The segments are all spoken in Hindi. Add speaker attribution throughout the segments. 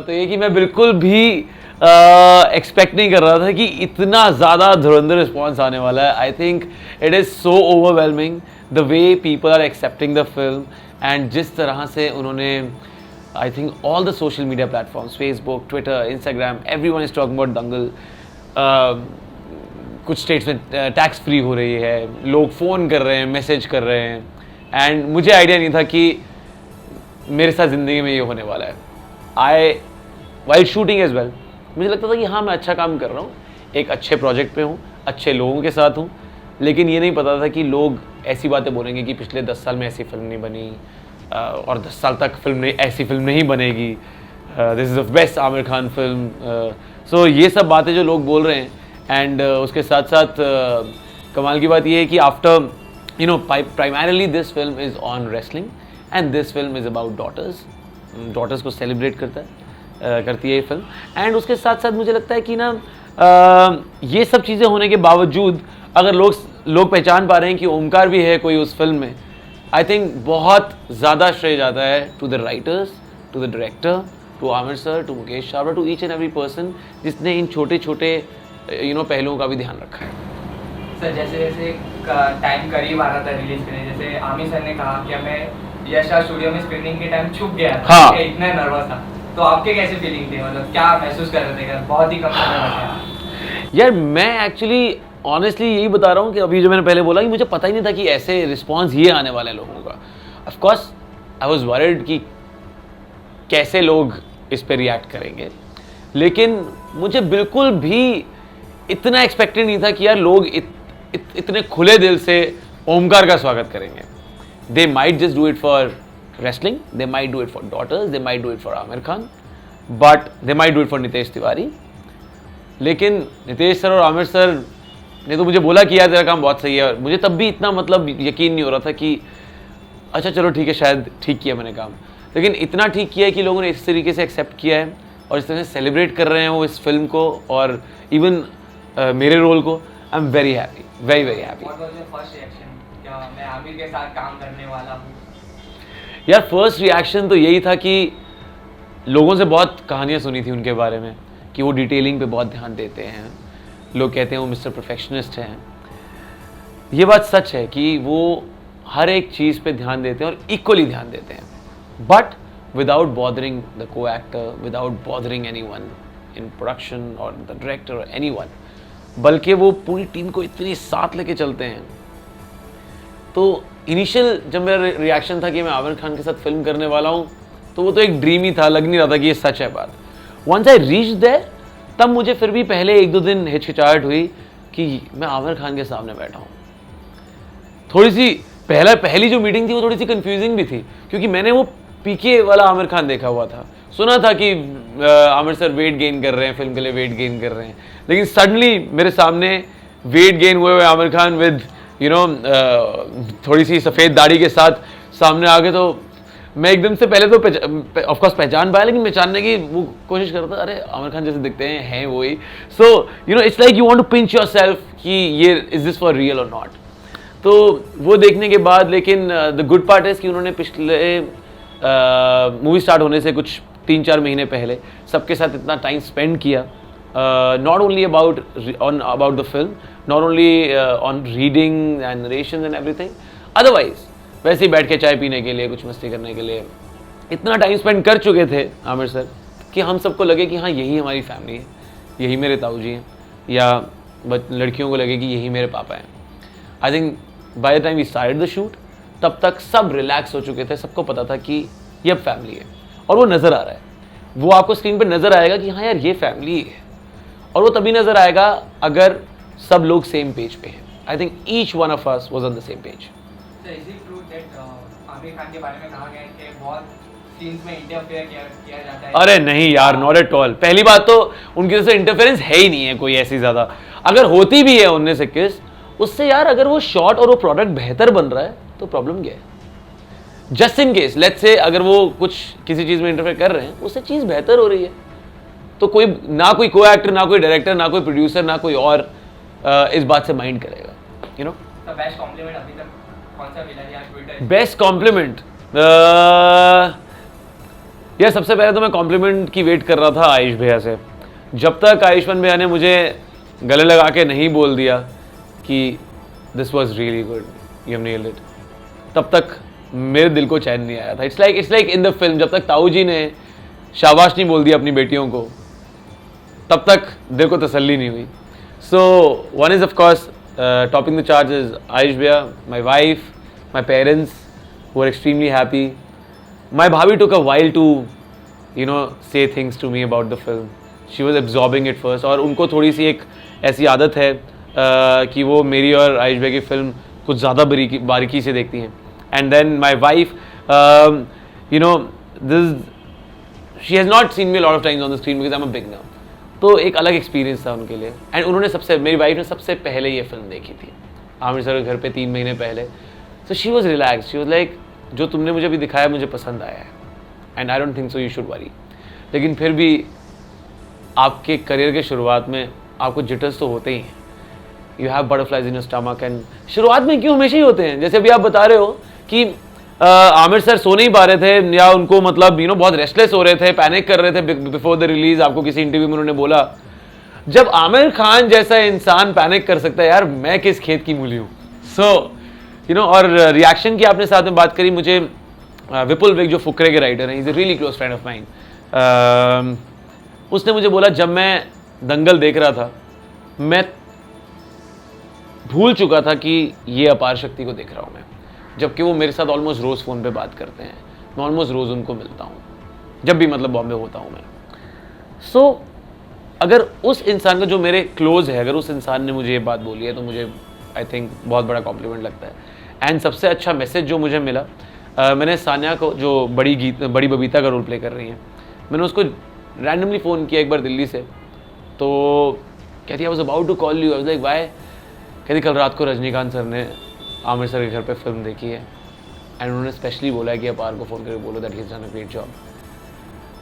Speaker 1: बात तो ये कि मैं बिल्कुल भी एक्सपेक्ट नहीं कर रहा था कि इतना ज़्यादा धुरंधर रिस्पॉन्स आने वाला है. I think it is so overwhelming the way people are accepting the film and जिस तरह से उन्होंने I think all the social media platforms Facebook Twitter Instagram everyone is talking about Dangal. कुछ स्टेट्स में टैक्स फ्री हो रही है, लोग फ़ोन कर रहे हैं, मैसेज कर रहे हैं एंड मुझे आइडिया नहीं था कि मेरे साथ ज़िंदगी में ये होने वाला है. आई वाइल शूटिंग एज वेल मुझे लगता था कि हाँ मैं अच्छा काम कर रहा हूँ, एक अच्छे प्रोजेक्ट पे हूँ, अच्छे लोगों के साथ हूँ, लेकिन ये नहीं पता था कि लोग ऐसी बातें बोलेंगे कि पिछले 10 साल में ऐसी फिल्म नहीं बनी और 10 साल तक ऐसी फिल्म नहीं बनेगी, this is the best Aamir Khan film. So ये सब बातें जो लोग बोल रहे हैं एंड उसके साथ साथ कमाल की बात ये है कि after you know primarily this film is on wrestling and this film is about daughters को सेलिब्रेट करती है ये फिल्म. एंड उसके साथ साथ मुझे लगता है कि ना ये सब चीज़ें होने के बावजूद अगर लोग पहचान पा रहे हैं कि ओमकार भी है कोई उस फिल्म में, आई थिंक बहुत ज़्यादा श्रेय जाता है to the writers, to the director, to Aamir sir, to Mukesh Chhabra, to each and every person जिसने इन छोटे छोटे पहलुओं का भी ध्यान रखा है.
Speaker 2: सर जैसे जैसे टाइम करीब आ रहा था रिलीज करने, जैसे आमिर सर ने कहा कि हमें यशा स्टूडियो में स्क्रीनिंग के टाइम छुप गया था,
Speaker 1: हाँ.
Speaker 2: इतना नर्वस था, तो आपके कैसे फीलिंग थे, मतलब क्या महसूस कर रहे थे, बहुत ही कम समय बचा.
Speaker 1: यार मैं एक्चुअली ऑनेस्टली यही बता रहा हूँ कि अभी जो मैंने पहले बोला कि मुझे पता ही नहीं था कि ऐसे रिस्पॉन्स ये आने वाले लोगों का. Of course I was worried कि कैसे लोग इस पे रिएक्ट करेंगे, लेकिन मुझे बिल्कुल भी इतना एक्सपेक्टेड नहीं था कि यार लोग इतने खुले दिल से ओमकार का स्वागत करेंगे. They might just do it for wrestling, they might do it for daughters, they might do it for Aamir Khan, but they might do it for Nitesh Tiwari. लेकिन नितेश सर और आमिर सर ने तो मुझे बोला कि यार तेरा काम बहुत सही है, और मुझे तब भी इतना मतलब यकीन नहीं हो रहा था कि अच्छा चलो ठीक है शायद ठीक किया मैंने काम. लेकिन इतना ठीक किया है कि लोगों ने इस तरीके से एक्सेप्ट किया है और इस तरह से सेलिब्रेट कर रहे हैं वो इस फिल्म को और इवन मेरे रोल को. I am very happy, very very happy.
Speaker 2: First reaction क्या मैं आमिर के साथ काम करने वाला हूँ?
Speaker 1: यार फर्स्ट रिएक्शन तो यही था कि लोगों से बहुत कहानियाँ सुनी थी उनके बारे में कि वो डिटेलिंग पे बहुत ध्यान देते हैं, लोग कहते हैं वो मिस्टर परफेक्शनिस्ट हैं. ये बात सच है कि वो हर एक चीज़ पे ध्यान देते हैं और इक्वली ध्यान देते हैं, बट विदाउट बॉदरिंग द को actor, without bothering anyone in production और द डायरेक्टर और एनीवन, बल्कि वो पूरी टीम को इतनी साथ लेके चलते हैं. तो इनिशियल जब मेरा रिएक्शन था कि मैं आमिर खान के साथ फिल्म करने वाला हूँ, तो वो तो एक ड्रीम ही था, लग नहीं रहा था कि ये सच है बात. वंस आई रीच देयर, तब मुझे फिर भी पहले 1-2 दिन हिचकिचाहट हुई कि मैं आमिर खान के सामने बैठा हूँ. थोड़ी सी पहली जो मीटिंग थी वो थोड़ी सी कंफ्यूजिंग भी थी, क्योंकि मैंने वो पीके वाला आमिर खान देखा हुआ था, सुना था कि आमिर सर वेट गेन कर रहे हैं, फिल्म के लिए वेट गेन कर रहे हैं, लेकिन सडनली मेरे सामने वेट गेन हुए आमिर खान विद थोड़ी सी सफ़ेद दाढ़ी के साथ सामने आ गए, तो मैं एकदम से पहले तो ऑफकोर्स पहचान पाया, लेकिन पहचानने की वो कोशिश कर रहा था, अरे आमिर खान जैसे दिखते हैं वही. So it's like you want to pinch yourself कि ये इज दिस फॉर रियल और नॉट. तो वो देखने के बाद, लेकिन द गुड पार्ट इज़ कि उन्होंने पिछले मूवी स्टार्ट होने से कुछ 3-4 महीने पहले सबके साथ इतना टाइम स्पेंड किया, not only about the film, not only on reading and narration and everything, otherwise वैसे ही बैठ के चाय पीने के लिए, कुछ मस्ती करने के लिए इतना टाइम स्पेंड कर चुके थे आमिर सर कि हम सबको लगे कि हाँ यही हमारी फैमिली है, यही मेरे ताऊ जी हैं, या लड़कियों को लगे कि यही मेरे पापा हैं. I think by the time we started the shoot, तब तक सब रिलैक्स हो चुके थे, सबको पता था कि ये अब फैमिली है, और वो नज़र आ रहा है, वो आपको स्क्रीन पर नज़र आएगा कि हाँ यार ये फैमिली है, और वो तभी नज़र आएगा अगर सब लोग सेम पेज पे हैं. I think each one of us was on the same page.
Speaker 2: Aamir Khan के बारे में कहा गया है कि बहुत सीन्स में इंटरफेयर किया जाता है.
Speaker 1: अरे नहीं यार, नॉट एट ऑल. पहली बात तो उनकी तरफ से इंटरफेरेंस है ही नहीं है कोई ऐसी ज़्यादा, अगर होती भी है उनने से किस, उससे यार अगर वो शॉट और वो प्रोडक्ट बेहतर बन रहा है तो प्रॉब्लम क्या है. Just in case let's say अगर वो कुछ किसी चीज़ में इंटरफेयर कर रहे हैं, उससे चीज़ बेहतर हो रही है, तो कोई ना कोई को एक्टर, ना कोई डायरेक्टर, ना कोई प्रोड्यूसर, ना कोई और इस बात से माइंड करेगा.
Speaker 2: बेस्ट कॉम्प्लीमेंट अभी तक कौन सा मिला या ट्विटर?
Speaker 1: बेस्ट कॉम्प्लीमेंट यार सबसे पहले तो मैं कॉम्प्लीमेंट की वेट कर रहा था आयुष भैया से। जब तक आयुष्मान भैया ने मुझे गले लगा के नहीं बोल दिया कि this was really good, you have nailed it, तब तक मेरे दिल को चैन नहीं आया था। It's like in the film, जब तक ताऊ जी ने शाबाश नहीं बोल दिया अपनी बेटियों को, तब तक दिल को तसल्ली नहीं हुई। So one is of course topping the charge is Ayush भैया, my wife, my parents who are extremely happy. My bhabhi took a while to, say things to me about the film. She was absorbing it first. और उनको थोड़ी सी एक ऐसी आदत है कि वो मेरी और आयुष भाई की फिल्म कुछ ज़्यादा बारीकी से देखती हैं. And then my wife, she has not seen me a lot of times on the screen because I'm a beginner. तो एक अलग एक्सपीरियंस था उनके लिए. एंड उन्होंने मेरी वाइफ ने सबसे पहले ये फिल्म देखी थी आमिर सर के घर पे 3 महीने पहले. So she was relaxed. She was like, जो तुमने मुझे अभी दिखाया मुझे पसंद आया है, and I don't think so you should worry. लेकिन फिर भी आपके करियर के शुरुआत में आपको जिटर्स तो होते ही हैं. You have butterflies in your stomach. And शुरुआत में क्यों हमेशा ही होते हैं. जैसे अभी आप बता रहे हो कि आमिर सर सो नहीं पा रहे थे, या उनको मतलब बहुत रेस्टलेस हो रहे थे, पैनिक कर रहे थे बिफोर द रिलीज. आपको किसी इंटरव्यू में उन्होंने बोला, जब आमिर खान जैसा इंसान पैनिक कर सकता है, यार मैं किस खेत की मूली हूँ. सो और रिएक्शन की आपने साथ में बात करी. मुझे विपुल विग जो फुकरे के राइटर हैं, is a really close friend of mine, उसने मुझे बोला जब मैं दंगल देख रहा था मैं भूल चुका था कि ये अपार शक्ति को देख रहा हूँ मैं, जबकि वो मेरे साथ ऑलमोस्ट रोज़ फ़ोन पे बात करते हैं. मैं ऑलमोस्ट रोज़ उनको मिलता हूँ जब भी मतलब बॉम्बे होता हूँ मैं. सो अगर उस इंसान का जो मेरे क्लोज है, अगर उस इंसान ने मुझे ये बात बोली है तो मुझे आई थिंक बहुत बड़ा कॉम्प्लीमेंट लगता है. एंड सबसे अच्छा मैसेज जो मुझे मिला, मैंने सान्या को, जो बड़ी बबीता का रोल प्ले कर रही हैं, मैंने उसको रैंडमली फ़ोन किया एक बार दिल्ली से. तो कहती I was about to call you. I was like why. कहती कल रात को रजनीकांत सर ने आमिर सर के घर पे फिल्म देखी है, एंड उन्होंने स्पेशली बोला है कि अपार को फ़ोन करके बोलो that he is done a great job.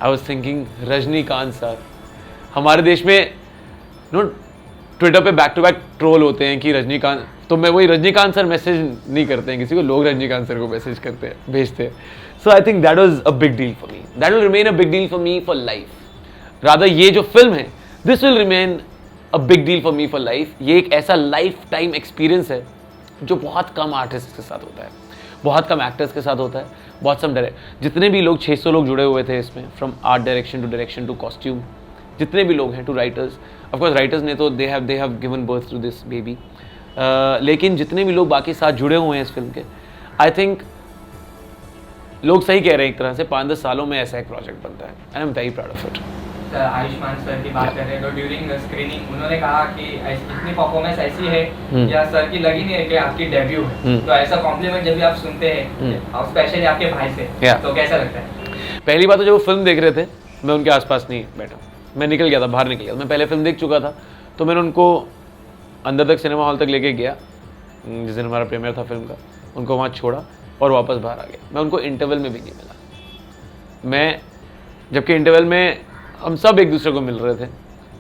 Speaker 1: I was thinking Rajinikanth sir, हमारे देश में ट्विटर पे बैक टू बैक ट्रोल होते हैं कि रजनीकांत, तो मैं वही रजनीकांत सर मैसेज नहीं करते हैं किसी को, लोग रजनीकांत सर को मैसेज करते हैं, भेजते हैं. So I think that was a big deal for me. That will remain a big deal for me for life. Rather ये जो फिल्म है, this will remain a big deal for me for life. ये एक ऐसा लाइफ टाइम एक्सपीरियंस है जो बहुत कम आर्टिस्ट के साथ होता है, बहुत कम एक्टर्स के साथ होता है, बहुत कम जितने भी लोग 600 लोग जुड़े हुए थे इसमें, from art direction to costume, जितने भी लोग हैं, to writers. Of course writers ने तो they have given birth to this baby, लेकिन जितने भी लोग बाकी साथ जुड़े हुए हैं इस फिल्म के, आई थिंक लोग सही कह रहे हैं एक तरह से, 5-10 सालों में ऐसा एक प्रोजेक्ट बनता है. And I am very proud of it.
Speaker 2: Ayushman sir की बात कर रहे हैं तो ड्यूरिंग स्क्रीनिंग उन्होंने कहा कि इतनी परफॉर्मेंस ऐसी है या सर की लगी नहीं है कि आपकी डेब्यू है. तो ऐसा कॉम्प्लीमेंट जब भी आप सुनते हैं और स्पेशली आपके भाई से, तो कैसा लगता है?
Speaker 1: पहली बात तो जब वो फिल्म देख रहे थे, मैं उनके आसपास नहीं बैठा, मैं निकल गया था, बाहर निकल गया. मैं पहले फिल्म देख चुका था, तो मैंने उनको अंदर तक सिनेमा हॉल तक लेके गया जिस दिन हमारा प्रीमियर था फिल्म का, उनको वहाँ छोड़ा और वापस बाहर आ गया. मैं उनको इंटरवल में भी नहीं मिला. मैं जबकि इंटरवल में हम सब एक दूसरे को मिल रहे थे,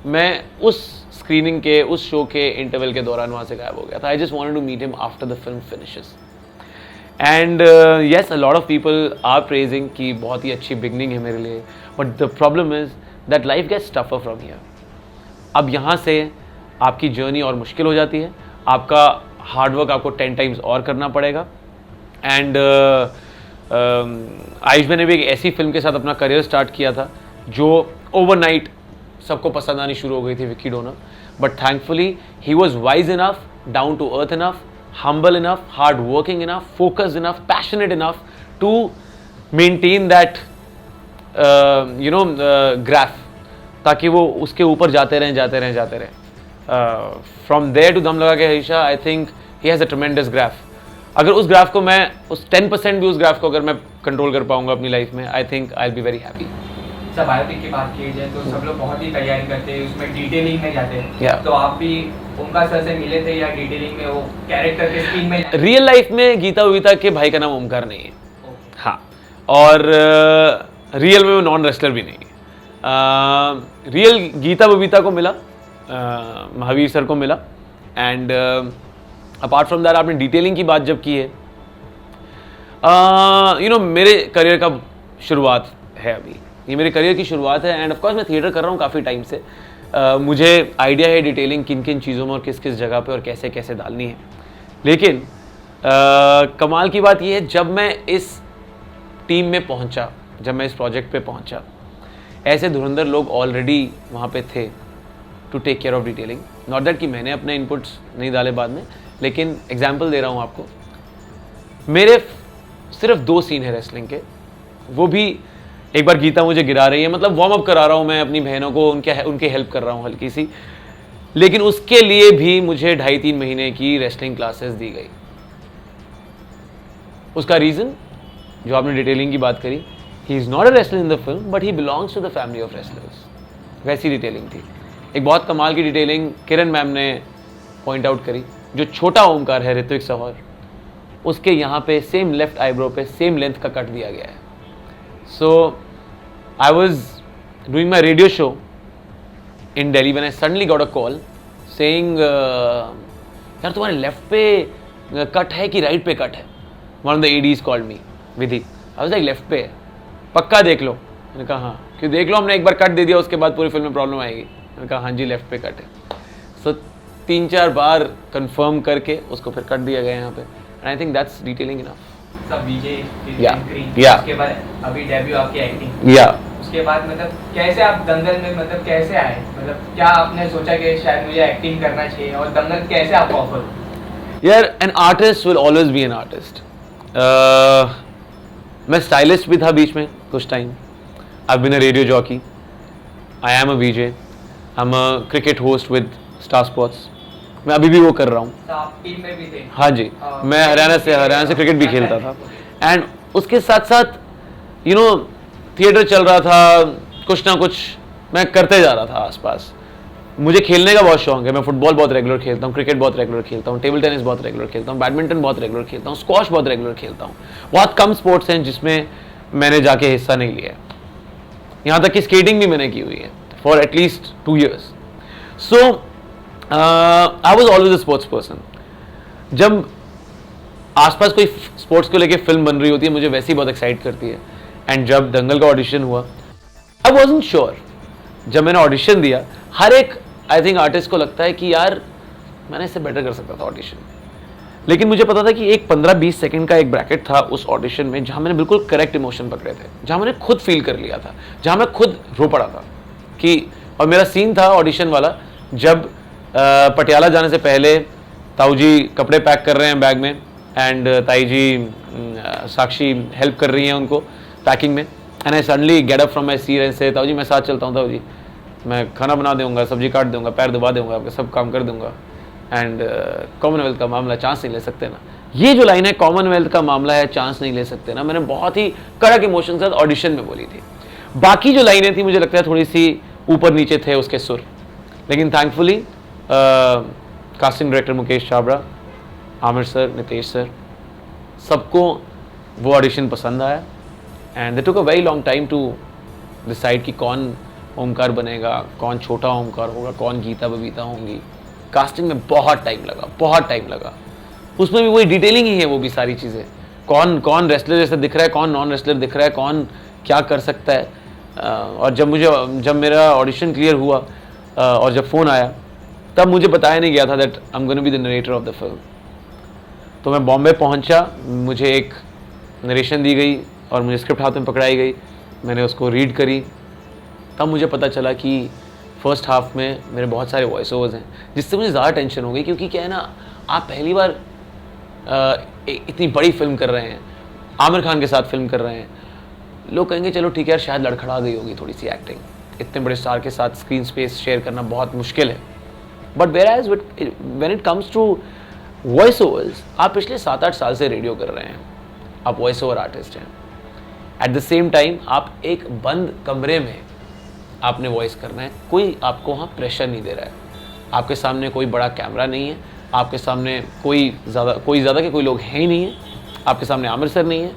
Speaker 1: मैं उस स्क्रीनिंग के, उस शो के इंटरवल के दौरान वहाँ से गायब हो गया था. I just wanted to meet him after the film finishes. And yes, a lot of people are praising कि बहुत ही अच्छी बिगनिंग है मेरे लिए, but the problem is that life gets tougher from here. अब यहाँ से आपकी जर्नी और मुश्किल हो जाती है, आपका हार्डवर्क आपको 10 टाइम्स और करना पड़ेगा. एंड आयुष भाई ने भी एक ऐसी फिल्म के साथ अपना करियर स्टार्ट किया था जो ओवरनाइट सबको पसंद आनी शुरू हो गई थी, Vicky Donor. But thankfully he was wise enough, down to earth enough, humble enough, hard working enough, focused enough, passionate enough to maintain that graph, ताकि वो उसके ऊपर जाते रहें. From there to दम लगा के Harisha, I think he has a tremendous graph. अगर उस ग्राफ को मैं, उस 10% भी उस ग्राफ को अगर मैं कंट्रोल कर पाऊंगा अपनी लाइफ में, I think I'll be very happy.
Speaker 2: Biopic की बात की जाए तो सब लोग बहुत ही तैयारी करते हैं, उसमें डिटेलिंग में जाते हैं.
Speaker 1: Yeah.
Speaker 2: तो आप भी ओमकार सर से मिले थे या डिटेलिंग में वो कैरेक्टर के स्क्रीन में?
Speaker 1: रियल लाइफ में गीता बबीता के भाई का नाम ओमकार नहीं है. हाँ, और रियल में वो नॉन रेसलर भी नहीं है. रियल गीता बबीता को मिला, महावीर सर को मिला. एंड अपार्ट फ्रॉम दैट, आपने डिटेलिंग की बात जब की है, मेरे करियर का शुरुआत है अभी. ये मेरे करियर की शुरुआत है एंड ऑफ कोर्स मैं थिएटर कर रहा हूँ काफ़ी टाइम से। मुझे आइडिया है डिटेलिंग किन किन चीज़ों में और किस किस जगह पे और कैसे कैसे डालनी है। लेकिन कमाल की बात ये है, जब मैं इस टीम में पहुंचा, जब मैं इस प्रोजेक्ट पे पहुंचा, ऐसे धुरंधर लोग ऑलरेडी वहाँ पे थे to take care of detailing. Not that कि मैंने अपने इनपुट्स नहीं डाले बाद में, लेकिन एग्जाम्पल दे रहा हूँ आपको। मेरे सिर्फ 2 सीन है रेसलिंग के, वो भी एक बार गीता मुझे गिरा रही है, मतलब वार्म अप करा रहा हूँ मैं अपनी बहनों को, उनके हेल्प कर रहा हूँ हल्की सी, लेकिन उसके लिए भी मुझे 2.5-3 महीने की रेसलिंग क्लासेस दी गई। उसका रीज़न, जो आपने डिटेलिंग की बात करी, he is not a wrestler in the film but he belongs to the family of wrestlers, वैसी डिटेलिंग थी। एक बहुत कमाल की डिटेलिंग किरण मैम ने पॉइंट आउट करी। जो छोटा ओमकार है ऋत्विक सहर, उसके यहाँ पे सेम लेफ्ट आईब्रो पे सेम लेंथ का कट दिया गया है। So I was doing my radio show in Delhi when I suddenly got a call saying यार तुम्हारे लेफ्ट पे कट है कि राइट पे कट है। One of the ADs called me, Vidhi. I was like left पे है, पक्का देख लो। मैंने कहा हाँ, क्यों देख लो, हमने एक बार कट दे दिया उसके बाद पूरी फिल्म में प्रॉब्लम आएगी। मैंने कहा हाँ जी लेफ्ट पे कट है। सो 3-4 बार कंफर्म करके उसको फिर कट दिया गया यहाँ पे। And I think that's detailing enough.
Speaker 2: सब विजय
Speaker 1: या
Speaker 2: उसके बाद अभी डेब्यू आपकी एक्टिंग,
Speaker 1: या
Speaker 2: उसके बाद मतलब कैसे आप दंगल में मतलब कैसे आए, मतलब क्या आपने सोचा कि शायद मुझे एक्टिंग करना चाहिए, और दंगल कैसे आपको ऑफर हुआ?
Speaker 1: यार an artist will always be an artist. मैं स्टाइलिस्ट भी था बीच में कुछ time. I been a radio jockey, I am a VJ, I am a cricket host with Star Sports. मैं अभी भी वो कर रहा हूँ।
Speaker 2: तो आप टीम में भी थे?
Speaker 1: हाँ जी, मैं हरियाणा से क्रिकेट भी खेलता था। एंड उसके साथ साथ यू नो थिएटर चल रहा था, कुछ ना कुछ मैं करते जा रहा था आसपास। मुझे खेलने का बहुत शौक है, मैं फुटबॉल बहुत रेगुलर खेलता हूँ, क्रिकेट बहुत रेगुलर खेलता हूँ, टेबल टेनिस बहुत रेगुलर खेलता हूँ, बैडमिंटन बहुत रेगुलर खेलता हूँ, स्क्वॉश बहुत रेगुलर खेलता हूँ। बहुत कम स्पोर्ट्स हैं जिसमें मैंने जाके हिस्सा नहीं लिया है। यहाँ तक कि स्केटिंग भी मैंने की हुई है for at least 2 years। So I was always a sports person. जब आसपास कोई स्पोर्ट्स को लेके फिल्म बन रही होती है, मुझे वैसे ही बहुत एक्साइट करती है। एंड जब दंगल का ऑडिशन हुआ, आई वॉजंट श्योर। जब मैंने ऑडिशन दिया, हर एक आई थिंक आर्टिस्ट को लगता है कि यार मैंने इससे बेटर कर सकता था ऑडिशन, लेकिन मुझे पता था कि एक 15-20 सेकंड का एक ब्रैकेट था उस ऑडिशन में जहां मैंने बिल्कुल करेक्ट इमोशन पकड़े थे, जहां मैंने खुद फील कर लिया था, जहां मैं खुद रो पड़ा था कि। और मेरा सीन था ऑडिशन वाला, जब पटियाला जाने से पहले ताऊ जी कपड़े पैक कर रहे हैं बैग में, एंड ताई जी साक्षी हेल्प कर रही हैं उनको पैकिंग में। And I suddenly get up from my seat and से, ताऊ जी मैं साथ चलता हूँ, ताऊ जी मैं खाना बना दूंगा, सब्जी काट दूंगा, पैर दबा दूंगा, आपका सब काम कर दूंगा। एंड कॉमनवेल्थ का मामला, चांस नहीं ले सकते ना। ये जो लाइन है, कॉमनवेल्थ का मामला है, चांस नहीं ले सकते ना, मैंने बहुत ही कड़क इमोशन के साथ ऑडिशन में बोली थी। बाकी जो लाइनें थी मुझे लगता है थोड़ी सी ऊपर नीचे थे उसके सुर, लेकिन thankfully casting director Mukesh Chhabra, Aamir sir, Nitesh sir, सबको वो ऑडिशन पसंद आया। And they took a very long time to decide कि कौन ओमकार बनेगा, कौन छोटा ओमकार होगा, कौन गीता बबीता होंगी। कास्टिंग में बहुत टाइम लगा। उसमें भी वही डिटेलिंग ही है, वो भी सारी चीज़ें, कौन रेसलर जैसा दिख रहा है, कौन नॉन रेसलर दिख रहा है, कौन क्या कर सकता है। और जब मेरा ऑडिशन क्लियर हुआ और जब फ़ोन आया, तब मुझे बताया नहीं गया था that I am gonna be the narrator of the film. तो मैं बॉम्बे पहुंचा, मुझे एक नरेशन दी गई और मुझे स्क्रिप्ट हाथ में पकड़ाई गई। मैंने उसको रीड करी, तब मुझे पता चला कि फर्स्ट हाफ में मेरे बहुत सारे वॉइस ओवर्स हैं, जिससे मुझे ज़्यादा टेंशन हो गई। क्योंकि क्या है ना, आप पहली बार इतनी बड़ी फिल्म कर रहे हैं, आमिर खान के साथ फिल्म कर रहे हैं, लोग कहेंगे चलो ठीक है यार, शायद लड़खड़ा गई होगी थोड़ी सी एक्टिंग, इतने बड़े स्टार के साथ स्क्रीन स्पेस शेयर करना बहुत मुश्किल है। But whereas when it comes to voice overs, आप पिछले 7-8 साल से रेडियो कर रहे हैं, आप वॉइस ओवर आर्टिस्ट हैं। एट द सेम टाइम आप एक बंद कमरे में आपने वॉइस करना है, कोई आपको वहाँ प्रेशर नहीं दे रहा है, आपके सामने कोई बड़ा कैमरा नहीं है, आपके सामने कोई ज़्यादा के कोई लोग हैं ही नहीं है, आपके सामने आमिर सर नहीं है,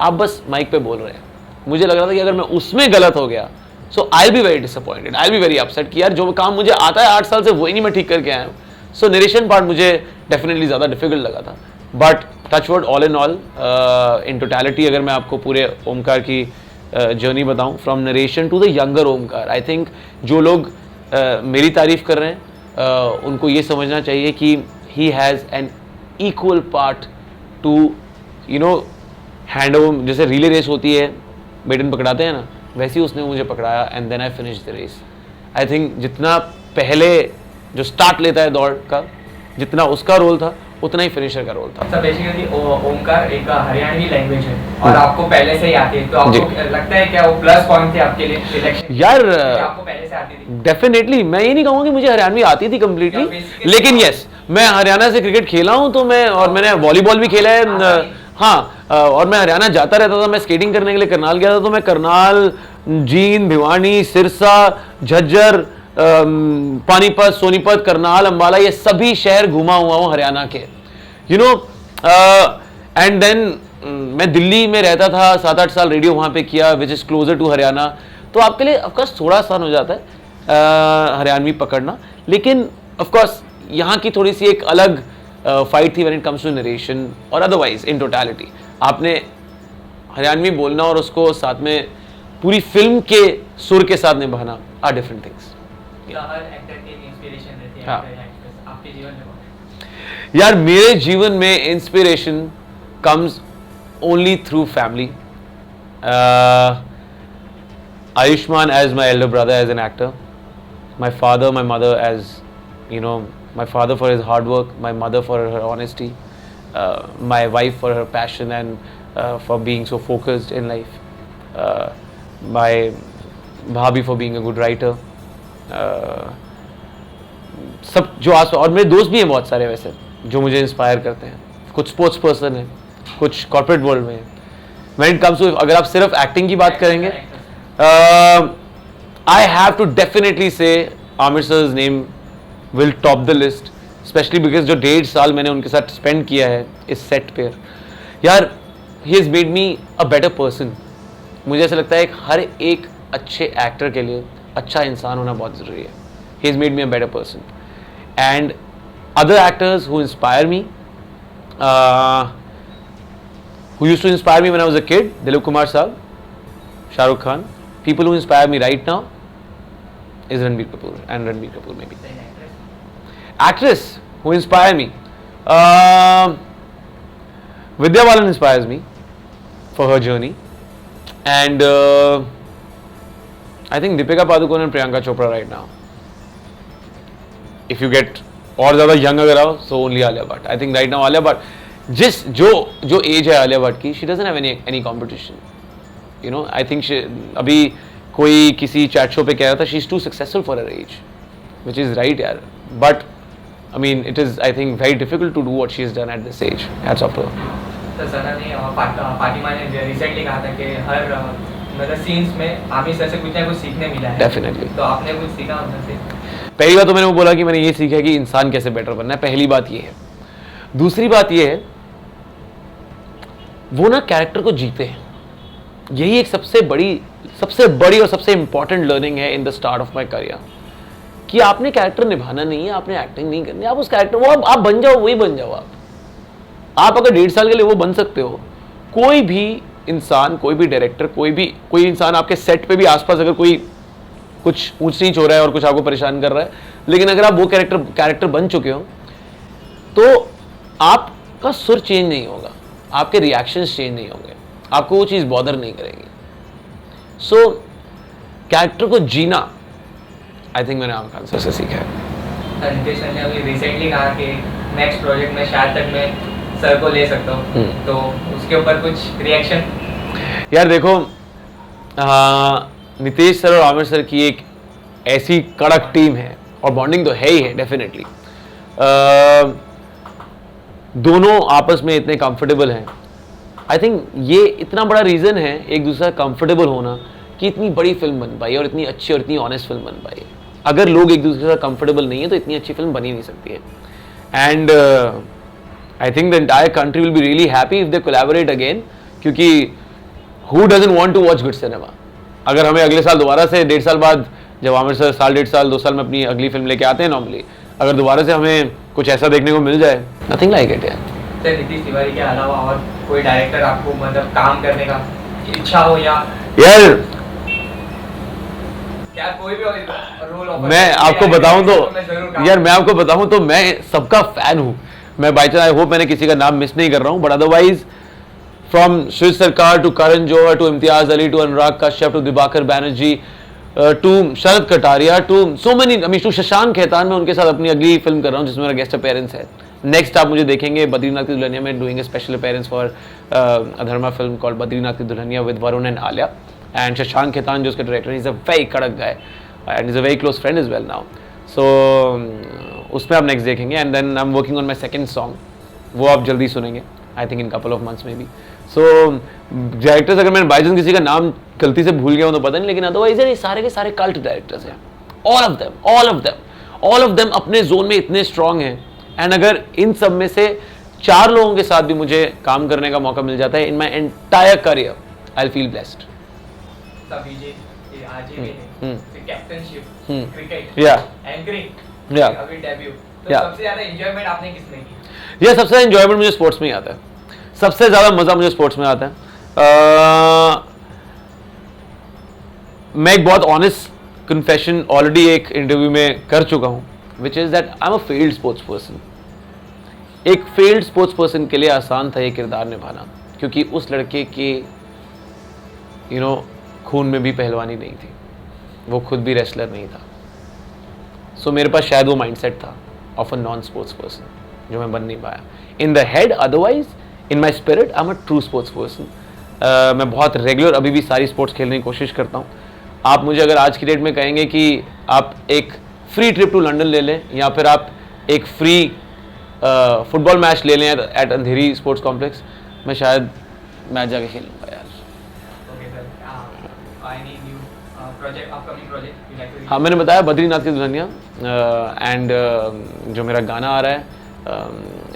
Speaker 1: आप बस माइक पे बोल रहे हैं। मुझे लग रहा था कि अगर मैं उसमें गलत हो गया, so I be very disappointed, I be very upset कि यार जो काम मुझे आता है 8 साल से वही नहीं मैं ठीक करके आया हूँ। सो नरेशन पार्ट मुझे डेफिनेटली ज़्यादा डिफिकल्ट लगा था। But touchwood all in all, in totality अगर मैं आपको पूरे ओमकार की जर्नी बताऊं, from narration to the younger Omkar. I think जो लोग मेरी तारीफ कर रहे हैं उनको ये समझना चाहिए कि he has an equal part two you know hand over. जैसे रिले रेस होती है, बेटन पकड़ाते हैं ना, वैसे ही उसने मुझे पकड़ाया and then I finish the race. I think जितना पहले जो स्टार्ट लेता है दौड़ का, जितना उसका रोल था उतना ही फिनिशर का रोल था।
Speaker 2: सर बेसिकली ओमकार एक हरियाणवी लैंग्वेज है और आपको पहले से ही आती है, तो आपको लगता है क्या वो प्लस पॉइंट थे आपके लिए सिलेक्शन?
Speaker 1: यार
Speaker 2: आपको पहले से आती थी?
Speaker 1: डेफिनेटली, मैं ये नहीं कहूँगा कि मुझे हरियाणवी आती थी कम्प्लीटली, लेकिन यस, मैं हरियाणा से क्रिकेट खेला हूँ, तो मैं और मैंने वॉलीबॉल भी खेला है। हाँ, और मैं हरियाणा जाता रहता था। मैं स्केटिंग करने के लिए करनाल गया था, तो मैं करनाल, जींद, भिवानी, सिरसा, झज्जर, पानीपत, सोनीपत, करनाल, अंबाला, ये सभी शहर घुमा हुआ हूँ हरियाणा के, यू नो। एंड देन मैं दिल्ली में रहता था, 7-8 साल रेडियो वहाँ पे किया, which is closer to Haryana. तो आपके लिए ऑफकोर्स थोड़ा आसान हो जाता है हरियाणवी पकड़ना, लेकिन ऑफकोर्स यहाँ की थोड़ी सी एक अलग फाइट थी when it comes to narration और अदरवाइज इन टोटलिटी। आपने हरियाणवी बोलना और उसको साथ में पूरी फिल्म के सुर के साथ निभाना आर डिफरेंट थिंग्स।
Speaker 2: हर एक्टर की इंस्पिरेशन रहती है,
Speaker 1: हाँ।
Speaker 2: आपके जीवन में?
Speaker 1: यार मेरे जीवन में inspiration comes only through family. Ayushman as my elder brother as an actor, my father, my mother as, you know, my father for his hard work, my mother for her honesty, my wife for her passion and for being so focused in life, my bhabhi for being a good writer, सब जो आस, और मेरे दोस्त भी हैं बहुत सारे वैसे जो मुझे इंस्पायर करते हैं। कुछ स्पोर्ट्स पर्सन हैं, कुछ कॉर्पोरेट वर्ल्ड में हैं। When it comes to, अगर आप सिर्फ एक्टिंग की बात करेंगे, I have to definitely say Amir sir's name will top the list, especially because जो 1.5 साल मैंने उनके साथ स्पेंड किया है इस सेट पे, यार he has made me a better person। मुझे ऐसा लगता है कि हर एक अच्छे एक्टर के लिए अच्छा इंसान होना बहुत ज़रूरी है। He has made me a better person, and other actors who inspire me, who used to inspire me when I was a kid, Dilip Kumar Saab, Shah Rukh Khan. People who inspire me right now is Ranbir Kapoor and Ranbir Kapoor maybe. Actress who inspire me, Vidya Balan inspires me for her journey, and I think Deepika Padukone and Priyanka Chopra right now. If you get और ज़्यादा यंग अगर आओ, so only Alia Bhatt. I think right now Alia Bhatt, जो एज है आलिया भट्ट की, she doesn't have any competition. You know, I think अभी कोई किसी चैट शो पे कह रहा था she's too successful for her age, which is right यार, but I mean it is I think very difficult to do what she has done at this age. Hats off to her.
Speaker 2: तो सना ने फातिमा ने रिसेंटली कहा था कि हर मतलब सीन्स में आमिर सर से कुछ ना कुछ सीखने मिला है।
Speaker 1: Definitely.
Speaker 2: तो आपने कुछ सीखा उनसे?
Speaker 1: पहली बात तो मैंने वो बोला कि मैंने ये सीखा कि इंसान कैसे बेटर बनना है, पहली बात ये है। दूसरी बात ये है, वो ना कैरेक्टर को जीते हैं। यही एक सबसे बड़ी और सबसे इंपॉर्टेंट लर्निंग है in the start of my career, कि आपने कैरेक्टर निभाना नहीं है, आपने एक्टिंग नहीं करनी, आप उस कैरेक्टर वो आप बन जाओ, वही बन जाओ। आप अगर 1.5 साल के लिए वो बन सकते हो, कोई भी इंसान, कोई भी डायरेक्टर, कोई इंसान आपके सेट पे भी आसपास अगर कोई कुछ ऊंच नीच हो रहा है और कुछ आपको परेशान कर रहा है, लेकिन अगर आप वो कैरेक्टर बन चुके हो तो आपका सुर चेंज नहीं होगा, आपके रिएक्शंस चेंज नहीं होंगे, आपको वो चीज़ बॉदर नहीं करेगी। सो कैरेक्टर को जीना आई थिंक मैंने आमिर खान सर से सीखा है।
Speaker 2: नितेश सर ने अभी रिसेंटली कहा कि नेक्स्ट प्रोजेक्ट में शायद तक मैं सर को ले सकता हूँ, तो उसके ऊपर कुछ रिएक्शन?
Speaker 1: यार देखो, नितेश सर और आमिर सर की एक ऐसी कड़क टीम है और बॉन्डिंग तो है ही है डेफिनेटली। दोनों आपस में इतने कंफर्टेबल हैं। आई थिंक ये इतना बड़ा रीज़न है एक दूसरा कंफर्टेबल होना कि इतनी बड़ी फिल्म बन पाई और इतनी अच्छी और इतनी ऑनेस्ट फिल्म बन पाई। अगर लोग एक दूसरे के साथ कंफर्टेबल नहीं है तो इतनी अच्छी फिल्म बन ही नहीं सकती है। And I think the entire country will be really happy if they collaborate again, क्योंकि who doesn't want to watch good cinema. अगर हमें अगले साल दोबारा से 1.5 साल बाद, जब आमिर सर साल 1.5 साल 2 साल में अपनी अगली फिल्म लेके आते हैं नॉर्मली, अगर दोबारा से हमें कुछ ऐसा देखने को मिल जाए, नथिंग लाइक इट यार।
Speaker 2: सर नीतीश तिवारी के अलावा और कोई डायरेक्टर आपको मतलब काम करने का आपकी इच्छा हो या
Speaker 1: यार
Speaker 2: क्या कोई भी रोल ऑफर
Speaker 1: मैं आपको बताऊं तो यार मैं आपको बताऊं तो मैं सबका फैन हूं। मैं बाई चांस आई होप मैंने किसी का नाम मिस नहीं कर रहा हूं, but otherwise from Shiv Sarkar to Karan Johar to Imtiaz Ali to Anurag Kashyap to Dibakar Banerjee to Sharad Kataria to so many, I mean to Shashank Khaitan, मैं उनके साथ अपनी अगली फिल्म कर रहा हूं जिसमें मेरा गेस्ट अपीयरेंस है। नेक्स्ट आप मुझे देखेंगे बद्रीनाथ की दुल्हनिया में doing a special appearance for adharma film called Badrinath की Dulhania with Varun and Alia and Shashank Khetan जो उसके डायरेक्टर, इज अ वेरी कड़क guy and is a very close friend is well now. सो उसमें आप नेक्स्ट देखेंगे and then I am working on my second song, वो आप जल्दी सुनेंगे, I think in couple of months में भी। सो डायरेक्टर्स अगर मैंने बाई चांस किसी का नाम गलती से भूल गया हूं तो पता नहीं, लेकिन अदरवाइज ये सारे के सारे कल्ट डायरेक्टर्स हैं, ऑल ऑफ देम अपने जोन में इतने स्ट्रांग हैं। एंड अगर इन सब में से 4 लोगों के साथ भी मुझे काम करने का मौका मिल जाता है in my entire career, I will feel blessed.
Speaker 2: Captaincy, cricket, anchoring,
Speaker 1: या
Speaker 2: अभी डेब्यू, तो सबसे ज्यादा एंजॉयमेंट आपने किसमें की?
Speaker 1: ये सबसे ज्यादा एंजॉयमेंट मुझे स्पोर्ट्स में ही आता है, सबसे ज्यादा मजा मुझे स्पोर्ट्स में आता है। मैं एक बहुत ऑनेस्ट कन्फेशन ऑलरेडी एक इंटरव्यू में कर चुका हूं, which is that I am a failed sports person. एक फेल्ड स्पोर्ट्स पर्सन के लिए आसान था ये किरदार निभाना, क्योंकि उस लड़के के खून में भी पहलवानी नहीं थी, वो खुद भी रेसलर नहीं था। सो मेरे पास शायद वो माइंडसेट था of a non sports person, जो मैं बन नहीं पाया in the head. Otherwise in my spirit I am a true sports person. मैं बहुत रेगुलर अभी भी सारी स्पोर्ट्स खेलने की कोशिश करता हूँ। आप मुझे अगर आज की डेट में कहेंगे कि आप एक फ्री ट्रिप टू लंदन ले लें या फिर आप एक फ्री फुटबॉल मैच ले लें एट अंधेरी स्पोर्ट्स कॉम्प्लेक्स, मैं शायद मैच जाके खेल लूँगा यार। हाँ, मैंने बताया बद्रीनाथ की दुल्हनिया एंड जो मेरा गाना आ रहा है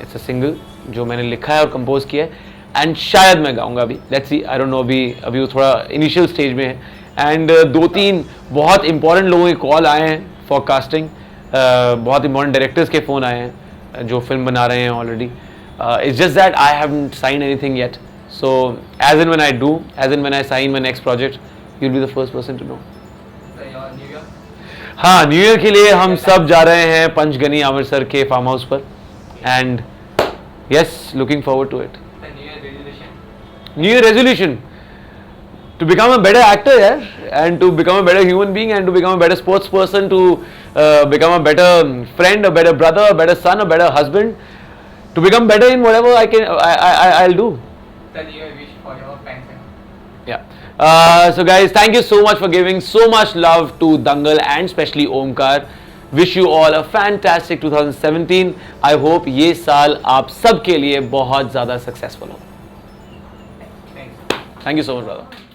Speaker 1: इट्स अ सिंगल जो मैंने लिखा है और कंपोज किया है एंड शायद मैं गाऊंगा अभी, let's see, I don't know, अभी वो थोड़ा इनिशियल स्टेज में है। एंड 2-3 बहुत इंपॉर्टेंट लोगों के कॉल आए हैं फॉर कास्टिंग, बहुत इंपॉर्टेंट डायरेक्टर्स के फ़ोन आए हैं जो फिल्म बना रहे हैं already. It's just that I haven't sign anything yet, so as in when I do, as in when I sign my next project, you will be the first person to know. हाँ, न्यू ईयर के लिए हम सब जा रहे हैं पंचगनी अमृतसर के फार्म हाउस पर and yes, looking forward to it. New year resolution to become a better actor, and to become a better human being, and to become a better sports person, to become a better friend, a better brother, a better son, a better husband, to become better in whatever I'll do.
Speaker 2: The New Year wish for your fans.
Speaker 1: Yeah. So guys, thank you so much for giving so much love to Dangal and especially Omkar. Wish you all a fantastic 2017. I hope ये साल आप सब के लिए बहुत ज़्यादा successful हो. Thank you so much, brother.